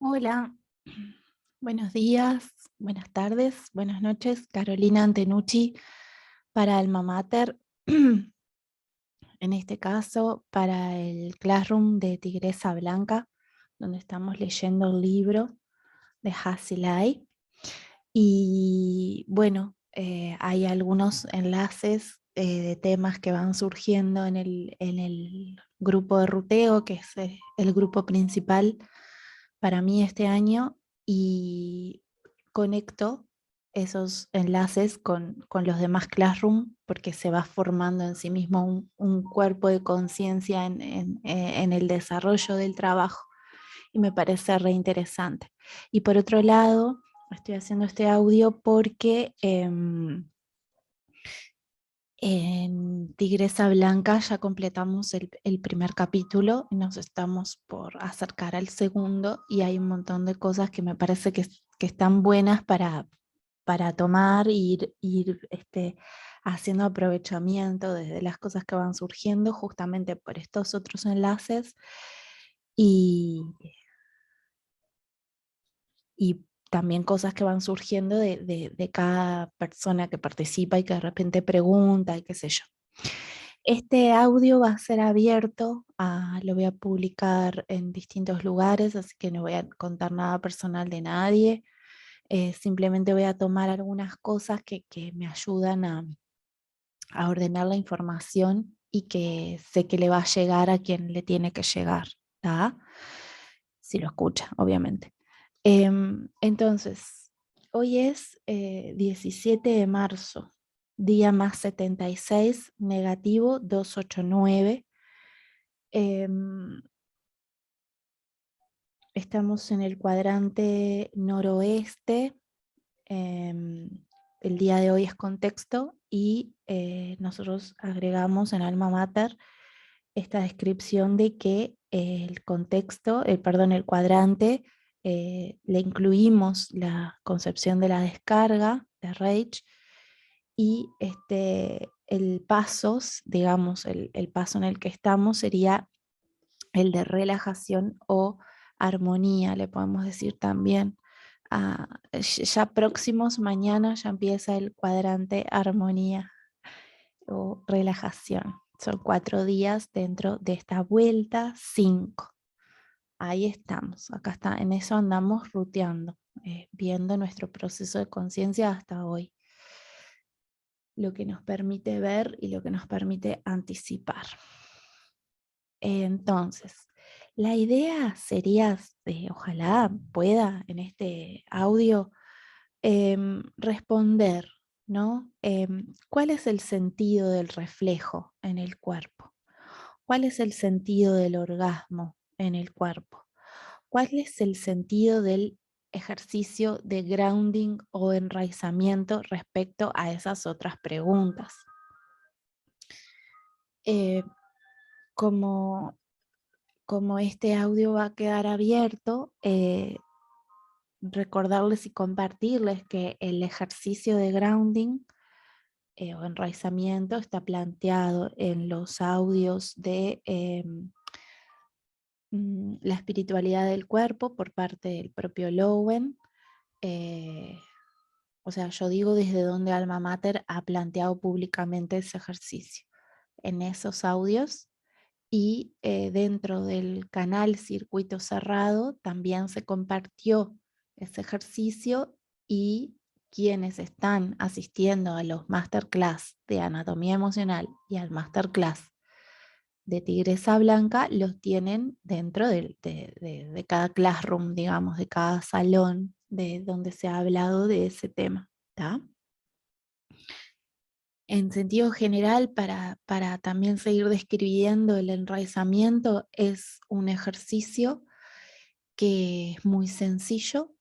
Hola, buenos días, buenas tardes, buenas noches. Carolina Antenucci para Alma Mater, en este caso para el Classroom de Tigresa Blanca, donde estamos leyendo el libro de Hasilay. Y bueno, hay algunos enlaces de temas que van surgiendo en el grupo de ruteo, que es el grupo principal para mí este año, y conecto esos enlaces con los demás Classroom porque se va formando en sí mismo un cuerpo de conciencia en el desarrollo del trabajo y me parece re interesante. Y por otro lado, estoy haciendo este audio porque en Tigresa Blanca ya completamos el primer capítulo y nos estamos por acercar al segundo y hay un montón de cosas que me parece que están buenas para tomar e ir haciendo aprovechamiento desde las cosas que van surgiendo justamente por estos otros enlaces y, y también cosas que van surgiendo de cada persona que participa y que de repente pregunta y qué sé yo. Este audio va a ser abierto, lo voy a publicar en distintos lugares, así que no voy a contar nada personal de nadie. Simplemente voy a tomar algunas cosas que me ayudan a ordenar la información y que sé que le va a llegar a quien le tiene que llegar, ¿tá? Si lo escucha, obviamente. Entonces, hoy es 17 de marzo, día más 76, negativo 289. Em, Estamos en el cuadrante noroeste. em, el día de hoy es contexto y nosotros agregamos en Alma Mater esta descripción de que el contexto, perdón, el cuadrante, le incluimos la concepción de la descarga de Reich y el pasos, digamos, el paso en el que estamos sería el de relajación o armonía, le podemos decir también. Ya próximos, mañana ya empieza el cuadrante armonía o relajación. Son 4 días dentro de esta vuelta 5. Ahí estamos, acá está, en eso andamos ruteando, viendo nuestro proceso de conciencia hasta hoy, lo que nos permite ver y lo que nos permite anticipar. Entonces, la idea sería, ojalá pueda en este audio responder, ¿no? ¿Cuál es el sentido del reflejo en el cuerpo? ¿Cuál es el sentido del orgasmo en el cuerpo? ¿Cuál es el sentido del ejercicio de grounding o enraizamiento respecto a esas otras preguntas? Eh, como, como este audio va a quedar abierto, recordarles y compartirles que el ejercicio de grounding o enraizamiento está planteado en los audios de la espiritualidad del cuerpo por parte del propio Lowen. eh, o sea, yo digo desde donde Alma Mater ha planteado públicamente ese ejercicio en esos audios y dentro del canal Circuito Cerrado también se compartió ese ejercicio y quienes están asistiendo a los masterclass de anatomía emocional y al masterclass de Tigresa Blanca los tienen dentro de cada classroom, digamos, de cada salón de donde se ha hablado de ese tema. ¿Está? En sentido general, para también seguir describiendo el enraizamiento, es un ejercicio que es muy sencillo,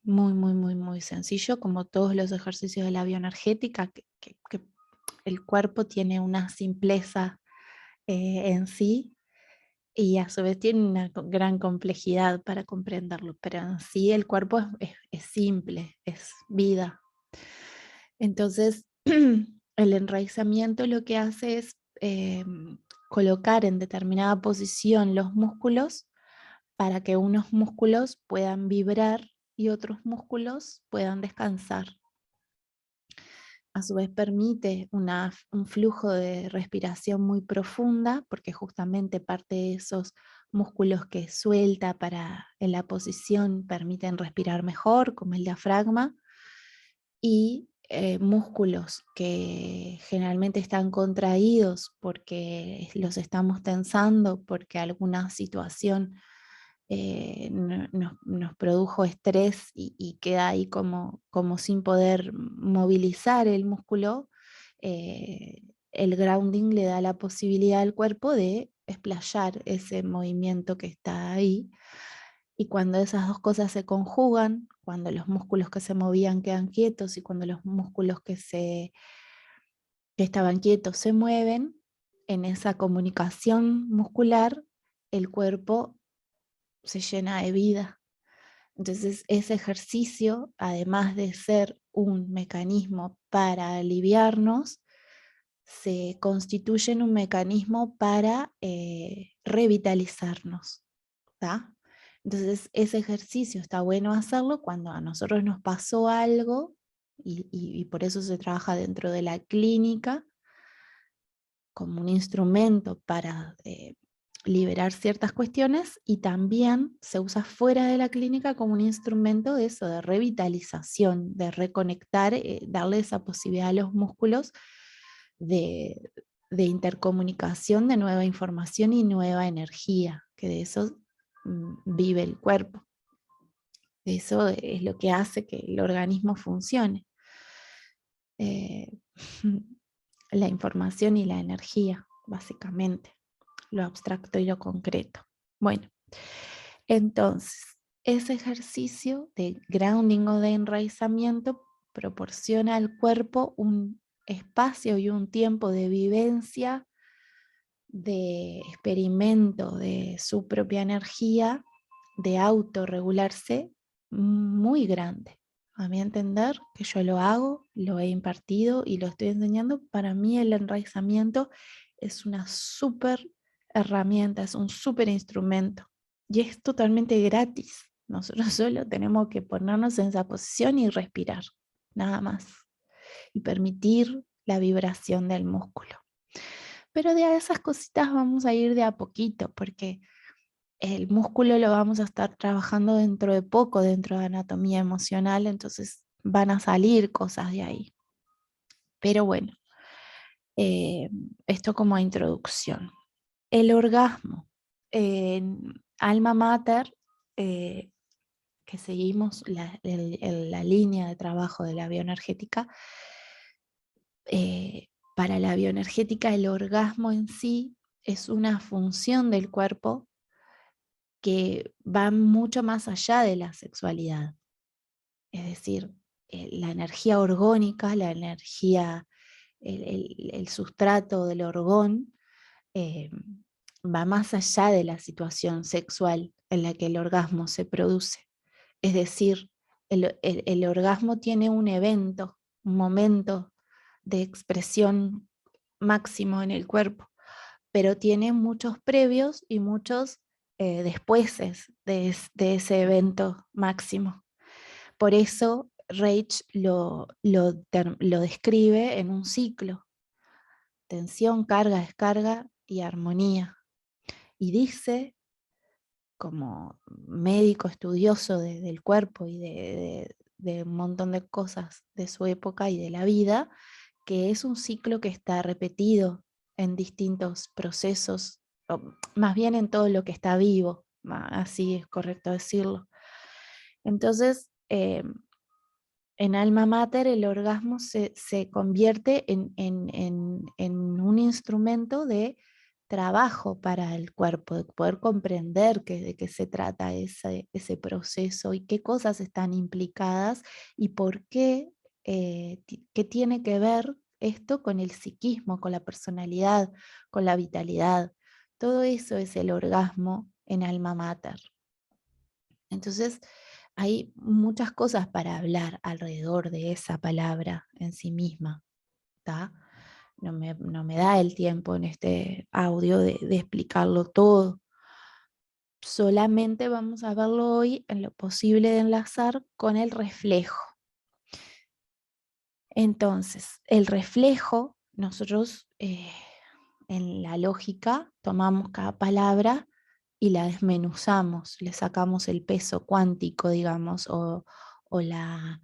muy, muy, muy, muy sencillo, como todos los ejercicios de la bioenergética, que el cuerpo tiene una simpleza en sí y a su vez tiene una gran complejidad para comprenderlo, pero en sí el cuerpo es simple, es vida. Entonces, el enraizamiento lo que hace es colocar en determinada posición los músculos para que unos músculos puedan vibrar y otros músculos puedan descansar. A su vez permite un flujo de respiración muy profunda, porque justamente parte de esos músculos que suelta en la posición permiten respirar mejor, como el diafragma, y músculos que generalmente están contraídos porque los estamos tensando, porque alguna situación nos produjo estrés y queda ahí como sin poder movilizar el músculo. El grounding le da la posibilidad al cuerpo de explayar ese movimiento que está ahí. Y cuando esas dos cosas se conjugan, cuando los músculos que se movían quedan quietos y cuando los músculos que estaban quietos se mueven, en esa comunicación muscular, el cuerpo se llena de vida. Entonces, ese ejercicio, además de ser un mecanismo para aliviarnos, se constituye en un mecanismo para revitalizarnos. ¿Tá? Entonces, ese ejercicio está bueno hacerlo cuando a nosotros nos pasó algo, y por eso se trabaja dentro de la clínica como un instrumento para liberar ciertas cuestiones, y también se usa fuera de la clínica como un instrumento de eso, de revitalización, de reconectar, darle esa posibilidad a los músculos de, de intercomunicación de nueva información y nueva energía, que de eso vive el cuerpo. Eso es lo que hace que el organismo funcione. Eh, la información y la energía, básicamente, lo abstracto y lo concreto. Bueno, entonces, ese ejercicio de grounding o de enraizamiento proporciona al cuerpo un espacio y un tiempo de vivencia, de experimento de su propia energía, de autorregularse muy grande. A mi entender, que yo lo hago, lo he impartido y lo estoy enseñando, para mí el enraizamiento es una súper herramienta, es un súper instrumento y es totalmente gratis. Nosotros solo tenemos que ponernos en esa posición y respirar, nada más, y permitir la vibración del músculo. Pero de esas cositas vamos a ir de a poquito, porque el músculo lo vamos a estar trabajando dentro de poco, dentro de anatomía emocional, entonces van a salir cosas de ahí. Pero bueno, eh, esto como introducción. El orgasmo. En Alma Mater, que seguimos la línea de trabajo de la bioenergética, para la bioenergética el orgasmo en sí es una función del cuerpo que va mucho más allá de la sexualidad. Es decir, la energía orgónica, la energía, el sustrato del orgón, eh, va más allá de la situación sexual en la que el orgasmo se produce. Es decir, el orgasmo tiene un evento, un momento de expresión máximo en el cuerpo, pero tiene muchos previos y muchos despuéses de ese evento máximo. Por eso Reich lo describe en un ciclo: tensión, carga, descarga y armonía. Y dice, como médico estudioso del cuerpo y de un montón de cosas de su época y de la vida, que es un ciclo que está repetido en distintos procesos, o más bien en todo lo que está vivo, así es correcto decirlo. Entonces, en Alma Mater el orgasmo se convierte en un instrumento de trabajo para el cuerpo, de poder comprender de qué se trata ese proceso y qué cosas están implicadas y por qué, qué tiene que ver esto con el psiquismo, con la personalidad, con la vitalidad. Todo eso es el orgasmo en Alma Mater. Entonces, hay muchas cosas para hablar alrededor de esa palabra en sí misma, ¿tá? No me da el tiempo en este audio de explicarlo todo, solamente vamos a verlo hoy en lo posible de enlazar con el reflejo. Entonces, el reflejo, nosotros en la lógica tomamos cada palabra y la desmenuzamos, le sacamos el peso cuántico, digamos, o la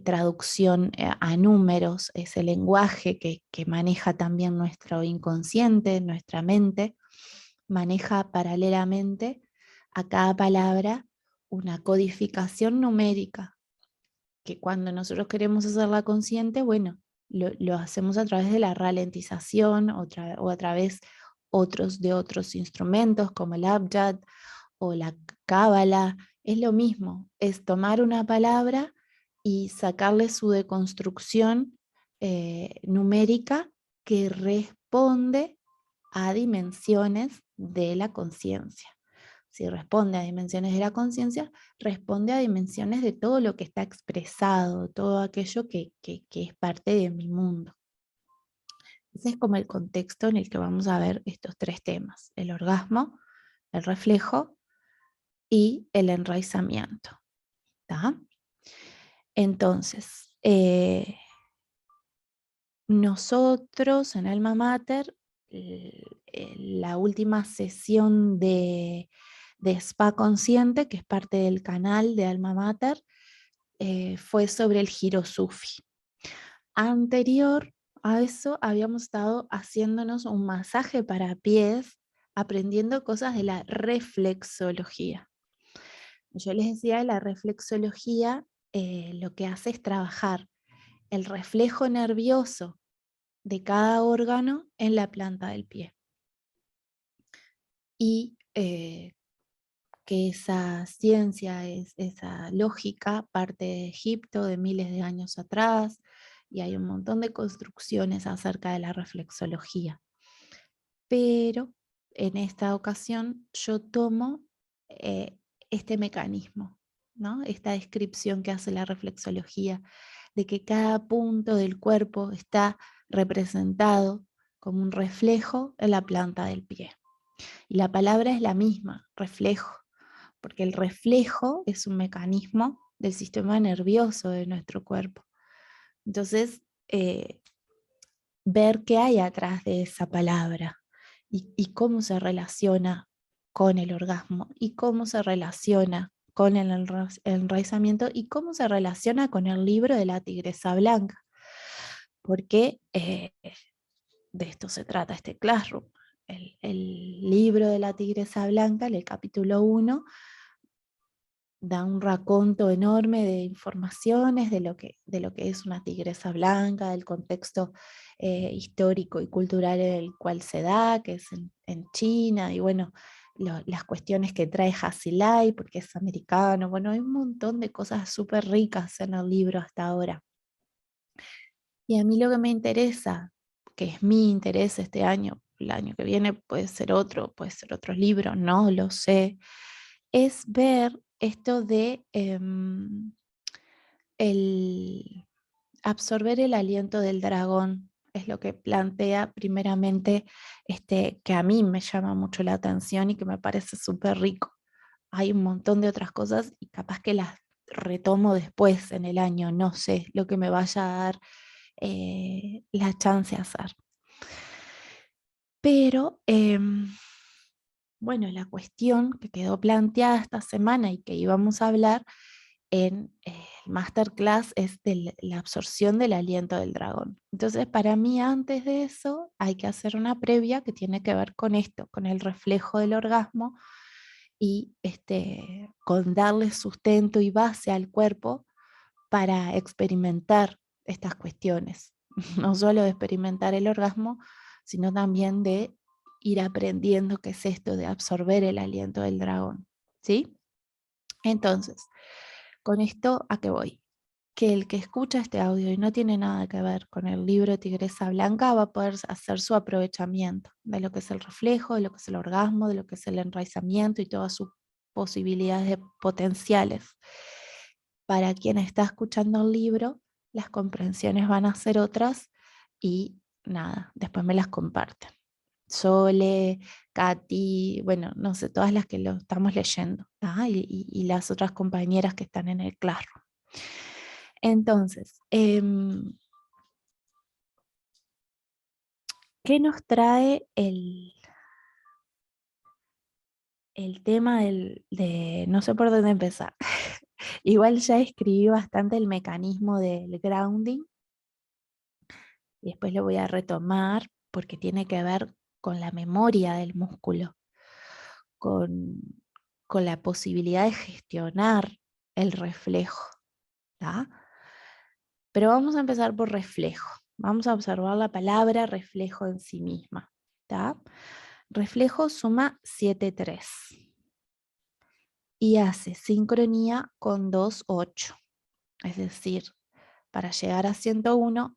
traducción a números, ese lenguaje que maneja también nuestro inconsciente, nuestra mente, maneja paralelamente a cada palabra una codificación numérica, que cuando nosotros queremos hacerla consciente, bueno, lo hacemos a través de la ralentización o a través de otros instrumentos como el abjad o la cábala. Es lo mismo, es tomar una palabra y sacarle su deconstrucción numérica que responde a dimensiones de la conciencia. Si responde a dimensiones de la conciencia, responde a dimensiones de todo lo que está expresado, todo aquello que es parte de mi mundo. Ese es como el contexto en el que vamos a ver estos tres temas: el orgasmo, el reflejo y el enraizamiento. ¿Tá? Entonces, nosotros en Alma Mater, la última sesión de Spa Consciente, que es parte del canal de Alma Mater, fue sobre el giro sufi. Anterior a eso habíamos estado haciéndonos un masaje para pies, aprendiendo cosas de la reflexología. Yo les decía, la reflexología lo que hace es trabajar el reflejo nervioso de cada órgano en la planta del pie. Y que esa ciencia, esa lógica parte de Egipto de miles de años atrás, y hay un montón de construcciones acerca de la reflexología. Pero en esta ocasión yo tomo este mecanismo, ¿no? Esta descripción que hace la reflexología, de que cada punto del cuerpo está representado como un reflejo en la planta del pie. Y la palabra es la misma, reflejo, porque el reflejo es un mecanismo del sistema nervioso de nuestro cuerpo. Entonces, ver qué hay atrás de esa palabra y cómo se relaciona con el orgasmo y cómo se relaciona con el enraizamiento y cómo se relaciona con el libro de la tigresa blanca. Porque de esto se trata este Classroom. El libro de la tigresa blanca, en el capítulo 1, da un raconto enorme de informaciones de lo que es una tigresa blanca, del contexto histórico y cultural en el cual se da, que es en China, y bueno, las cuestiones que trae Hasilay, porque es americano. Bueno, hay un montón de cosas súper ricas en el libro hasta ahora. Y a mí lo que me interesa, que es mi interés este año, el año que viene puede ser otro libro, no lo sé, es ver esto de el absorber el aliento del dragón. Es lo que plantea primeramente, que a mí me llama mucho la atención y que me parece súper rico. Hay un montón de otras cosas y capaz que las retomo después en el año, no sé lo que me vaya a dar la chance de hacer. Pero bueno, la cuestión que quedó planteada esta semana y que íbamos a hablar en el masterclass es de la absorción del aliento del dragón. Entonces, para mí, antes de eso, hay que hacer una previa que tiene que ver con esto, con el reflejo del orgasmo y con darle sustento y base al cuerpo para experimentar estas cuestiones. No solo de experimentar el orgasmo, sino también de ir aprendiendo qué es esto de absorber el aliento del dragón. ¿Sí? Entonces, con esto, ¿a qué voy? Que el que escucha este audio y no tiene nada que ver con el libro Tigresa Blanca va a poder hacer su aprovechamiento de lo que es el reflejo, de lo que es el orgasmo, de lo que es el enraizamiento y todas sus posibilidades potenciales. Para quien está escuchando el libro, las comprensiones van a ser otras y nada, después me las comparten. Sole, Katy, bueno, no sé, todas las que lo estamos leyendo, ¿tá? Y las otras compañeras que están en el Classroom. Entonces, ¿qué nos trae el tema de, no sé por dónde empezar? Igual ya escribí bastante el mecanismo del grounding y después lo voy a retomar porque tiene que ver con la memoria del músculo, con, con la posibilidad de gestionar el reflejo, ¿tá? Pero vamos a empezar por reflejo. Vamos a observar la palabra reflejo en sí misma, ¿tá? Reflejo suma 7,3 y hace sincronía con 2,8. Es decir, para llegar a 101,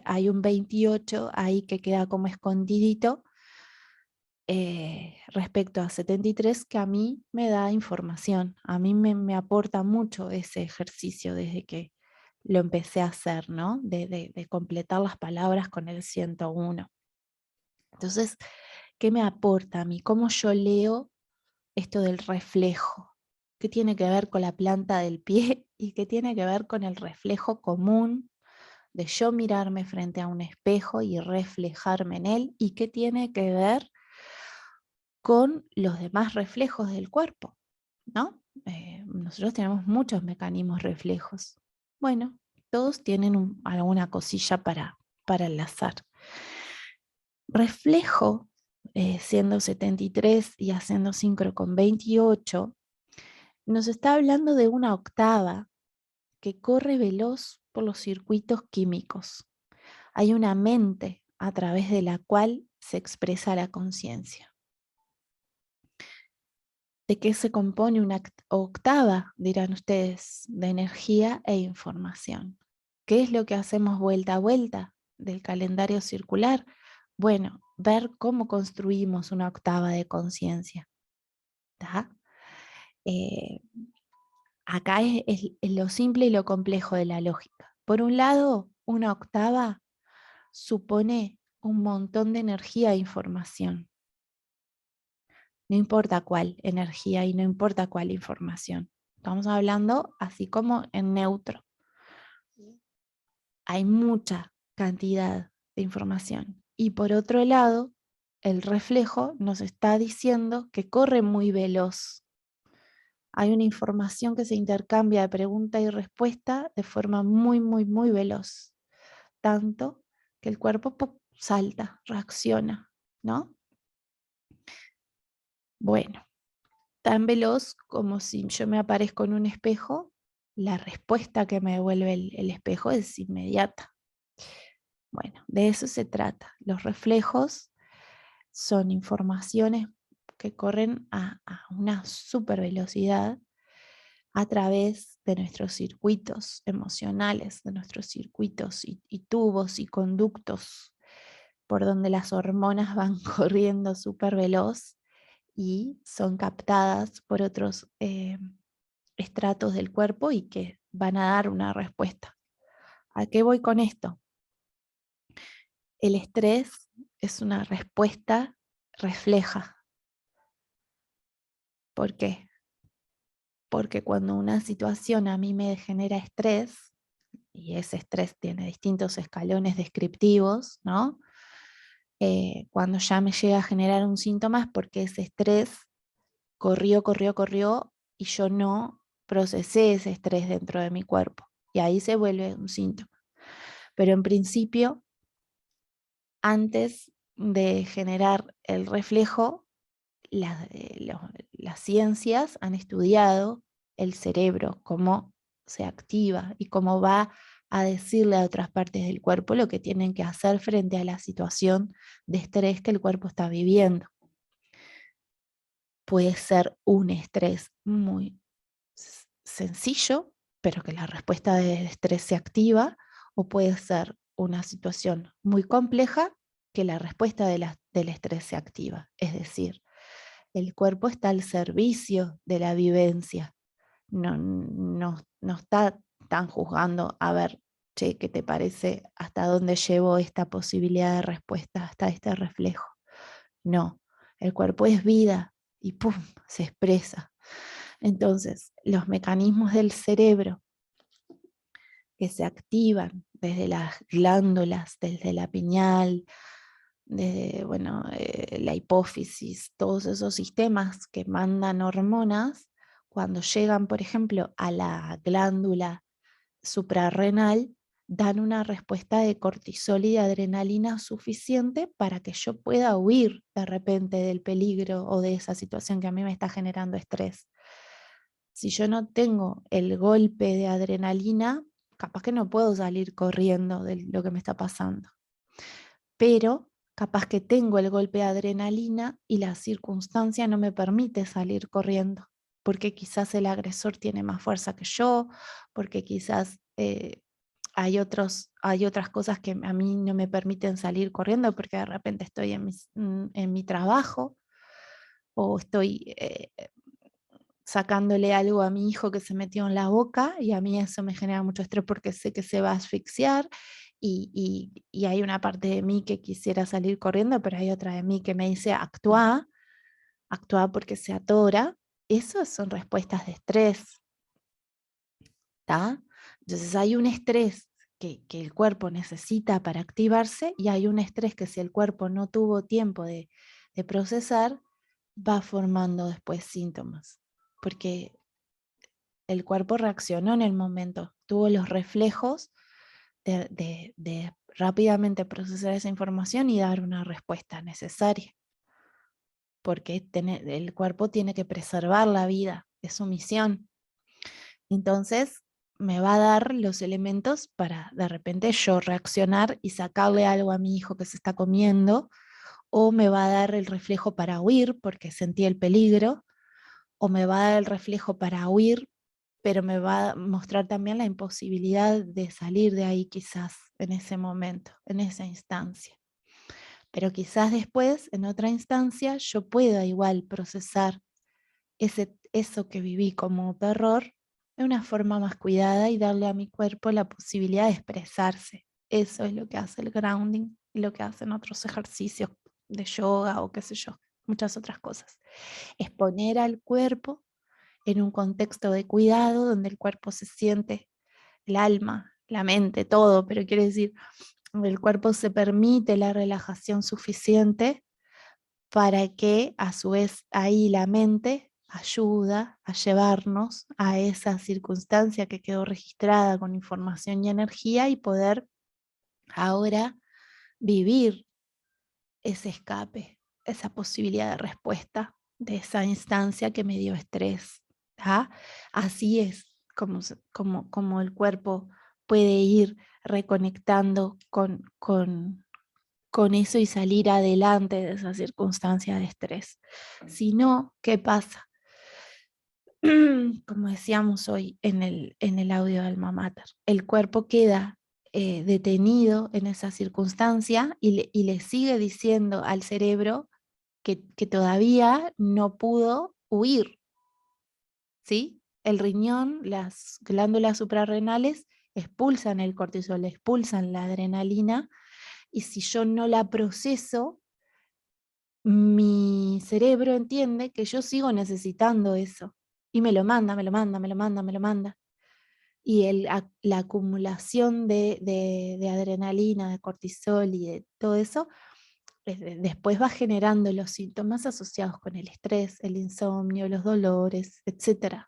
hay un 28 ahí que queda como escondidito respecto a 73 que a mí me da información. A mí me aporta mucho ese ejercicio desde que lo empecé a hacer, ¿no? De completar las palabras con el 101. Entonces, ¿qué me aporta a mí? ¿Cómo yo leo esto del reflejo? ¿Qué tiene que ver con la planta del pie y qué tiene que ver con el reflejo común de yo mirarme frente a un espejo y reflejarme en él? ¿Y qué tiene que ver con los demás reflejos del cuerpo? ¿No? Nosotros tenemos muchos mecanismos reflejos. Bueno, todos tienen alguna cosilla para enlazar. Reflejo, siendo 73 y haciendo sincro con 28, nos está hablando de una octava que corre veloz por los circuitos químicos. Hay una mente a través de la cual se expresa la conciencia. ¿De qué se compone una octava? Dirán ustedes, de energía e información. ¿Qué es lo que hacemos vuelta a vuelta del calendario circular? Bueno, ver cómo construimos una octava de conciencia. Eh, acá es lo simple y lo complejo de la lógica. Por un lado, una octava supone un montón de energía e información. No importa cuál energía y no importa cuál información. Estamos hablando así como en neutro. Hay mucha cantidad de información. Y por otro lado, el reflejo nos está diciendo que corre muy veloz. Hay una información que se intercambia de pregunta y respuesta de forma muy, muy, muy veloz. Tanto que el cuerpo salta, reacciona, ¿no? Bueno, tan veloz como si yo me aparezco en un espejo, la respuesta que me devuelve el espejo es inmediata. Bueno, de eso se trata. Los reflejos son informaciones que corren a una super velocidad a través de nuestros circuitos emocionales, de nuestros circuitos y tubos y conductos por donde las hormonas van corriendo súper veloz y son captadas por otros estratos del cuerpo y que van a dar una respuesta. ¿A qué voy con esto? El estrés es una respuesta refleja. ¿Por qué? Porque cuando una situación a mí me genera estrés, y ese estrés tiene distintos escalones descriptivos, ¿no? Cuando ya me llega a generar un síntoma es porque ese estrés corrió y yo no procesé ese estrés dentro de mi cuerpo. Y ahí se vuelve un síntoma. Pero en principio, antes de generar el reflejo, las ciencias han estudiado el cerebro, cómo se activa y cómo va a decirle a otras partes del cuerpo lo que tienen que hacer frente a la situación de estrés que el cuerpo está viviendo. Puede ser un estrés muy sencillo, pero que la respuesta de estrés se activa, o puede ser una situación muy compleja que la respuesta del estrés se activa. Es decir, el cuerpo está al servicio de la vivencia, no está tan juzgando a ver, che, ¿qué te parece? ¿Hasta dónde llevo esta posibilidad de respuesta, hasta este reflejo? No, el cuerpo es vida y ¡pum! Se expresa. Entonces, los mecanismos del cerebro que se activan desde las glándulas, desde la pineal, desde bueno, la hipófisis, todos esos sistemas que mandan hormonas, cuando llegan, por ejemplo, a la glándula suprarrenal, dan una respuesta de cortisol y de adrenalina suficiente para que yo pueda huir de repente del peligro o de esa situación que a mí me está generando estrés. Si yo no tengo el golpe de adrenalina, capaz que no puedo salir corriendo de lo que me está pasando. Pero capaz que tengo el golpe de adrenalina y la circunstancia no me permite salir corriendo, porque quizás el agresor tiene más fuerza que yo, porque quizás hay otras cosas que a mí no me permiten salir corriendo porque de repente estoy en mi trabajo o estoy sacándole algo a mi hijo que se metió en la boca y a mí eso me genera mucho estrés porque sé que se va a asfixiar y hay una parte de mí que quisiera salir corriendo, pero hay otra de mí que me dice actúa, actúa porque se atora. Esas son respuestas de estrés, ¿tá? Entonces hay un estrés que el cuerpo necesita para activarse y hay un estrés que si el cuerpo no tuvo tiempo de procesar, va formando después síntomas, porque el cuerpo reaccionó en el momento, tuvo los reflejos de rápidamente procesar esa información y dar una respuesta necesaria, porque el cuerpo tiene que preservar la vida, es su misión. Entonces, me va a dar los elementos para de repente yo reaccionar y sacarle algo a mi hijo que se está comiendo, o me va a dar el reflejo para huir porque sentí el peligro, o me va a dar el reflejo para huir, pero me va a mostrar también la imposibilidad de salir de ahí quizás en ese momento, en esa instancia. Pero quizás después, en otra instancia, yo pueda igual procesar eso que viví como terror de una forma más cuidada y darle a mi cuerpo la posibilidad de expresarse. Eso es lo que hace el grounding y lo que hacen otros ejercicios de yoga o qué sé yo, muchas otras cosas. Es poner al cuerpo en un contexto de cuidado donde el cuerpo se siente, el alma, la mente, todo, pero quiere decir, el cuerpo se permite la relajación suficiente para que a su vez ahí la mente ayuda a llevarnos a esa circunstancia que quedó registrada con información y energía y poder ahora vivir ese escape, esa posibilidad de respuesta de esa instancia que me dio estrés. ¿Tá? Así es como el cuerpo puede ir reconectando con eso y salir adelante de esa circunstancia de estrés. Si no, ¿qué pasa? Como decíamos hoy en el audio de Alma Mater, el cuerpo queda detenido en esa circunstancia y le sigue diciendo al cerebro que todavía no pudo huir, ¿sí? El riñón, las glándulas suprarrenales expulsan el cortisol, expulsan la adrenalina, y si yo no la proceso, mi cerebro entiende que yo sigo necesitando eso y me lo manda, me lo manda, me lo manda, me lo manda. Y la acumulación de adrenalina, de cortisol y de todo eso, después va generando los síntomas asociados con el estrés, el insomnio, los dolores, etc.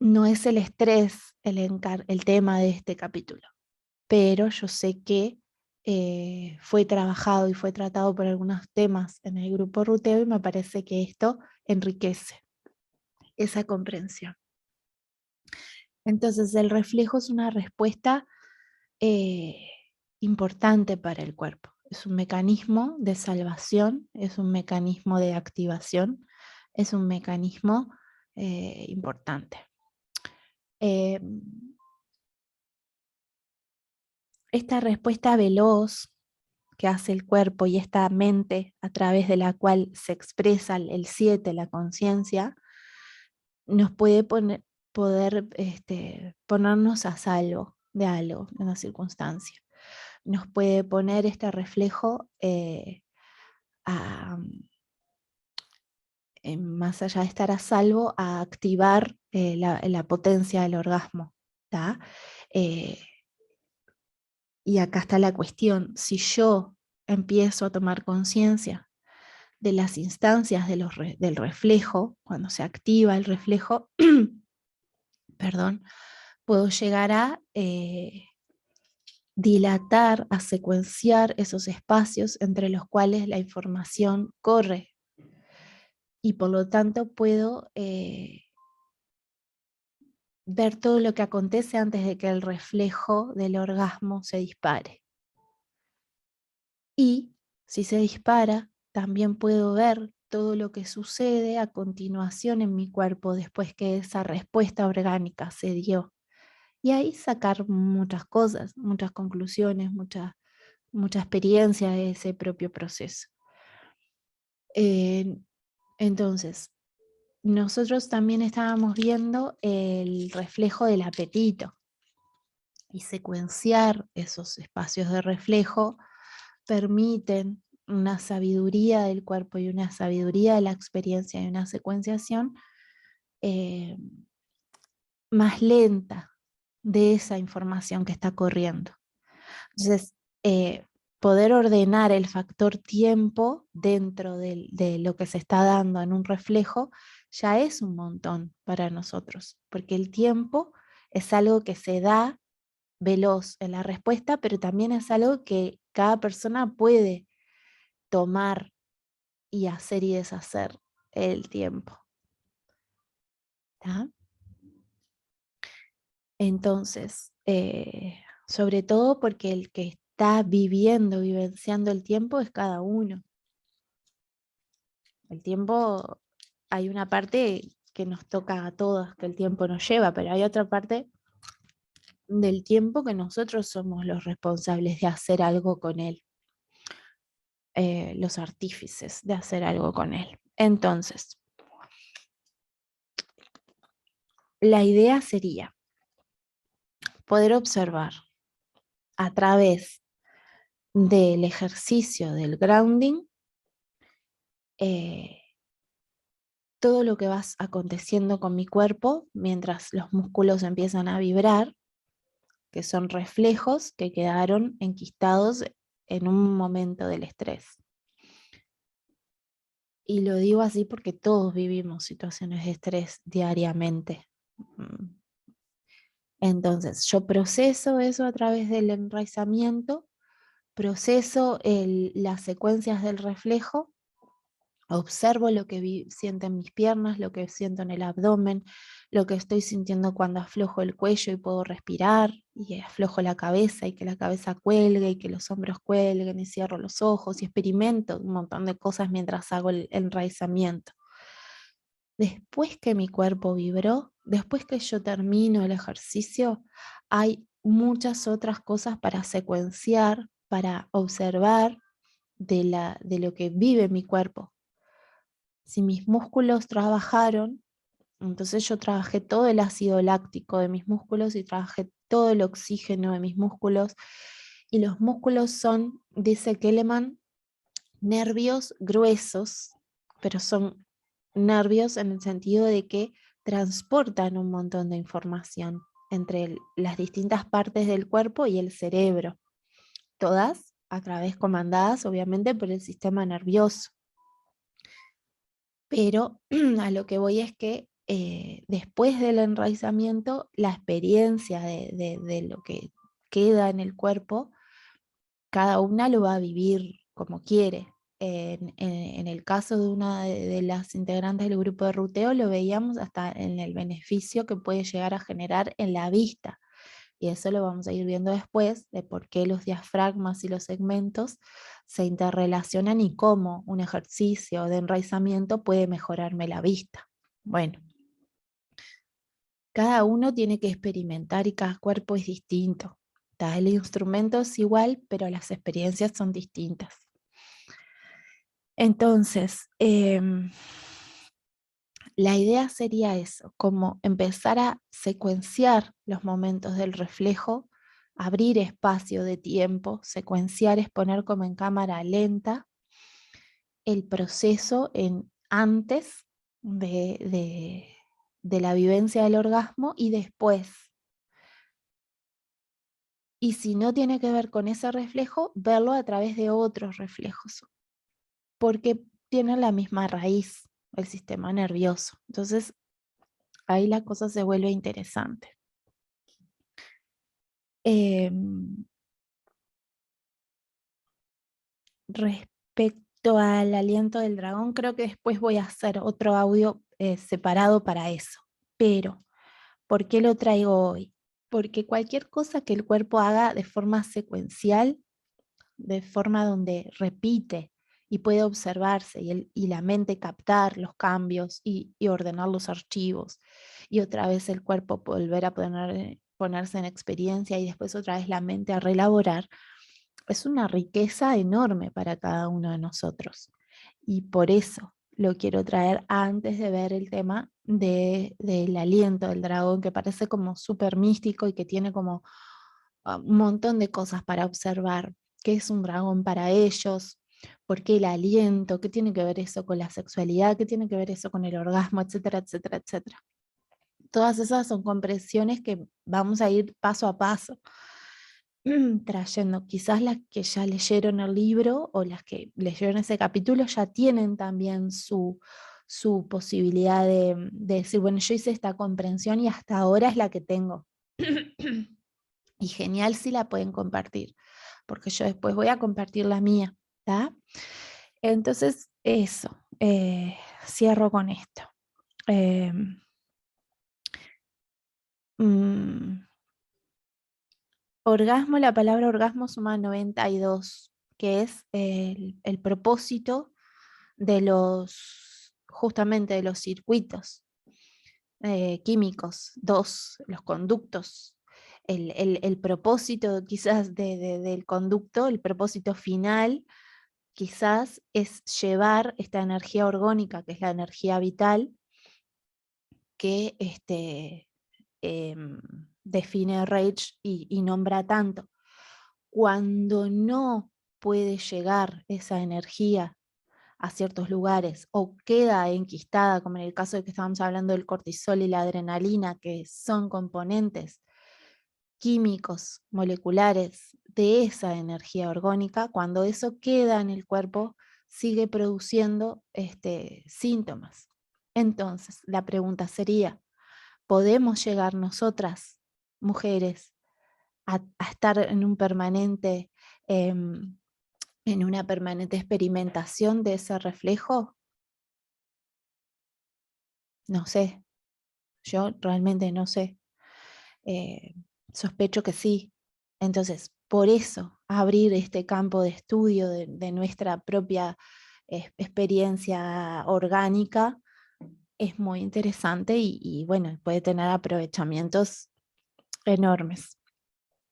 No es el estrés el tema de este capítulo, pero yo sé que fue trabajado y fue tratado por algunos temas en el grupo Ruteo y me parece que esto enriquece esa comprensión. Entonces el reflejo es una respuesta eh, importante para el cuerpo. Es un mecanismo de salvación, es un mecanismo de activación, es un mecanismo importante. Eh, esta respuesta veloz que hace el cuerpo y esta mente a través de la cual se expresa el 7, la conciencia, nos puede poder ponernos a salvo de algo, de una circunstancia. Nos puede poner este reflejo más allá de estar a salvo, a activar la potencia del orgasmo. ¿Tá? Y acá está la cuestión, si yo empiezo a tomar conciencia de las instancias del reflejo, cuando se activa el reflejo, perdón, puedo llegar a dilatar, a secuenciar esos espacios entre los cuales la información corre. Y por lo tanto puedo ver todo lo que acontece antes de que el reflejo del orgasmo se dispare. Y si se dispara, también puedo ver todo lo que sucede a continuación en mi cuerpo después que esa respuesta orgánica se dio. Y ahí sacar muchas cosas, muchas conclusiones, mucha experiencia de ese propio proceso. Entonces, nosotros también estábamos viendo el reflejo del apetito y secuenciar esos espacios de reflejo permiten una sabiduría del cuerpo y una sabiduría de la experiencia y una secuenciación más lenta de esa información que está corriendo. Entonces, poder ordenar el factor tiempo dentro de lo que se está dando en un reflejo ya es un montón para nosotros, porque el tiempo es algo que se da veloz en la respuesta, pero también es algo que cada persona puede tomar y hacer y deshacer el tiempo. ¿Tá? Entonces, sobre todo porque el que está vivenciando el tiempo es cada uno. El tiempo, hay una parte que nos toca a todos, que el tiempo nos lleva, pero hay otra parte del tiempo que nosotros somos los responsables de hacer algo con él, los artífices de hacer algo con él. Entonces, la idea sería poder observar a través del ejercicio del grounding todo lo que va aconteciendo con mi cuerpo mientras los músculos empiezan a vibrar, que son reflejos que quedaron enquistados en un momento del estrés. Y lo digo así porque todos vivimos situaciones de estrés diariamente. Entonces, yo proceso eso a través del enraizamiento, proceso las secuencias del reflejo, observo lo que siento en mis piernas, lo que siento en el abdomen, lo que estoy sintiendo cuando aflojo el cuello y puedo respirar, y aflojo la cabeza y que la cabeza cuelgue y que los hombros cuelguen y cierro los ojos y experimento un montón de cosas mientras hago el enraizamiento. Después que mi cuerpo vibró, después que yo termino el ejercicio, hay muchas otras cosas para secuenciar, para observar de lo que vive mi cuerpo. Si mis músculos trabajaron, entonces yo trabajé todo el ácido láctico de mis músculos y trabajé todo el oxígeno de mis músculos. Y los músculos son, dice Keleman, nervios gruesos, pero son nervios en el sentido de que transportan un montón de información entre las distintas partes del cuerpo y el cerebro, todas a través comandadas obviamente por el sistema nervioso. Pero a lo que voy es que después del enraizamiento, la experiencia de lo que queda en el cuerpo, cada una lo va a vivir como quiere. En el caso de una de las integrantes del grupo de ruteo, lo veíamos hasta en el beneficio que puede llegar a generar en la vista. Y eso lo vamos a ir viendo después, de por qué los diafragmas y los segmentos se interrelacionan y cómo un ejercicio de enraizamiento puede mejorarme la vista. Bueno, cada uno tiene que experimentar y cada cuerpo es distinto. El instrumento es igual, pero las experiencias son distintas. Entonces, la idea sería eso, como empezar a secuenciar los momentos del reflejo, abrir espacio de tiempo, secuenciar es poner como en cámara lenta el proceso antes de la vivencia del orgasmo y después. Y si no tiene que ver con ese reflejo, verlo a través de otros reflejos, porque tienen la misma raíz, el sistema nervioso. Entonces, ahí la cosa se vuelve interesante. Respecto al aliento del dragón, creo que después voy a hacer otro audio separado para eso. Pero, ¿por qué lo traigo hoy? Porque cualquier cosa que el cuerpo haga de forma secuencial, de forma donde repite y puede observarse y la mente captar los cambios y ordenar los archivos, y otra vez el cuerpo volver a ponerse en experiencia y después otra vez la mente a reelaborar, es una riqueza enorme para cada uno de nosotros. Y por eso lo quiero traer antes de ver el tema del aliento del dragón, que parece como súper místico y que tiene como un montón de cosas para observar. ¿Qué es un dragón para ellos? ¿Por qué el aliento? ¿Qué tiene que ver eso con la sexualidad? ¿Qué tiene que ver eso con el orgasmo? Etcétera, etcétera, etcétera. Todas esas son comprensiones que vamos a ir paso a paso trayendo. Quizás las que ya leyeron el libro o las que leyeron ese capítulo ya tienen también su posibilidad de decir, bueno, yo hice esta comprensión y hasta ahora es la que tengo. Y genial si la pueden compartir, porque yo después voy a compartir la mía, ¿tá? Entonces, eso, cierro con esto. Eh, mm, Orgasmo, la palabra orgasmo suma 92, que es el propósito de justamente de los circuitos químicos, los conductos. El propósito quizás del conducto, el propósito final, quizás es llevar esta energía orgónica, que es la energía vital, que define Reich y nombra tanto. Cuando no puede llegar esa energía a ciertos lugares o queda enquistada, como en el caso de que estábamos hablando del cortisol y la adrenalina, que son componentes químicos, moleculares de esa energía orgánica, cuando eso queda en el cuerpo, sigue produciendo síntomas. Entonces, la pregunta sería, ¿podemos llegar nosotras, mujeres, a estar en un permanente, en una permanente experimentación de ese reflejo? No sé, yo realmente no sé. Eh, Sospecho que sí. Entonces, por eso, abrir este campo de estudio de nuestra propia experiencia orgánica es muy interesante y bueno, puede tener aprovechamientos enormes.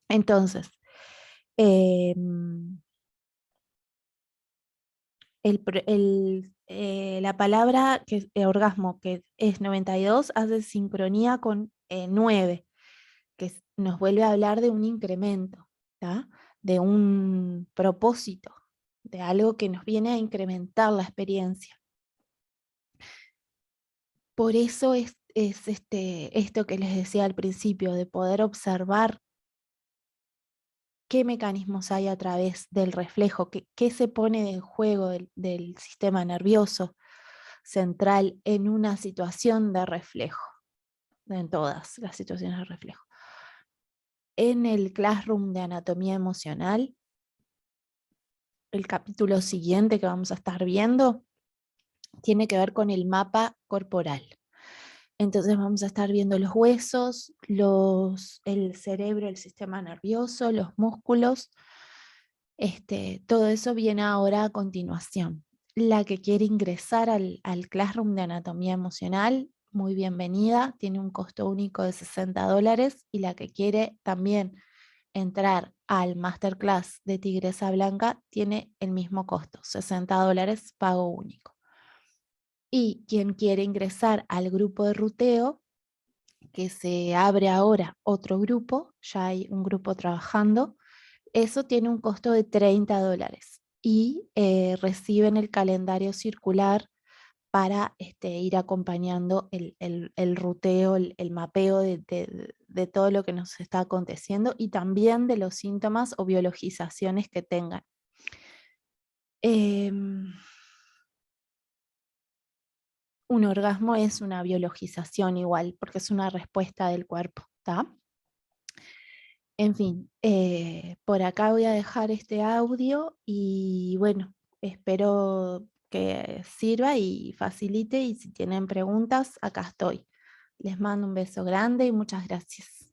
Entonces, em, la palabra orgasmo, que es 92, hace sincronía con 9, que nos vuelve a hablar de un incremento, ¿tá? De un propósito, de algo que nos viene a incrementar la experiencia. Por eso es esto que les decía al principio, de poder observar qué mecanismos hay a través del reflejo, qué se pone en juego del sistema nervioso central en una situación de reflejo, en todas las situaciones de reflejo. En el Classroom de Anatomía Emocional, el capítulo siguiente que vamos a estar viendo tiene que ver con el mapa corporal. Entonces vamos a estar viendo los huesos, el cerebro, el sistema nervioso, los músculos. Todo eso viene ahora a continuación. La que quiere ingresar al Classroom de Anatomía Emocional, muy bienvenida, tiene un costo único de $60, y la que quiere también entrar al Masterclass de Tigresa Blanca tiene el mismo costo, $60, pago único. Y quien quiere ingresar al grupo de ruteo, que se abre ahora otro grupo, ya hay un grupo trabajando, eso tiene un costo de $30. y reciben el calendario circular para ir acompañando el ruteo, el mapeo de todo lo que nos está aconteciendo y también de los síntomas o biologizaciones que tengan. Em, un orgasmo es una biologización igual, porque es una respuesta del cuerpo, ¿está? En fin, por acá voy a dejar este audio y bueno, espero que sirva y facilite y si tienen preguntas, acá estoy. Les mando un beso grande y muchas gracias.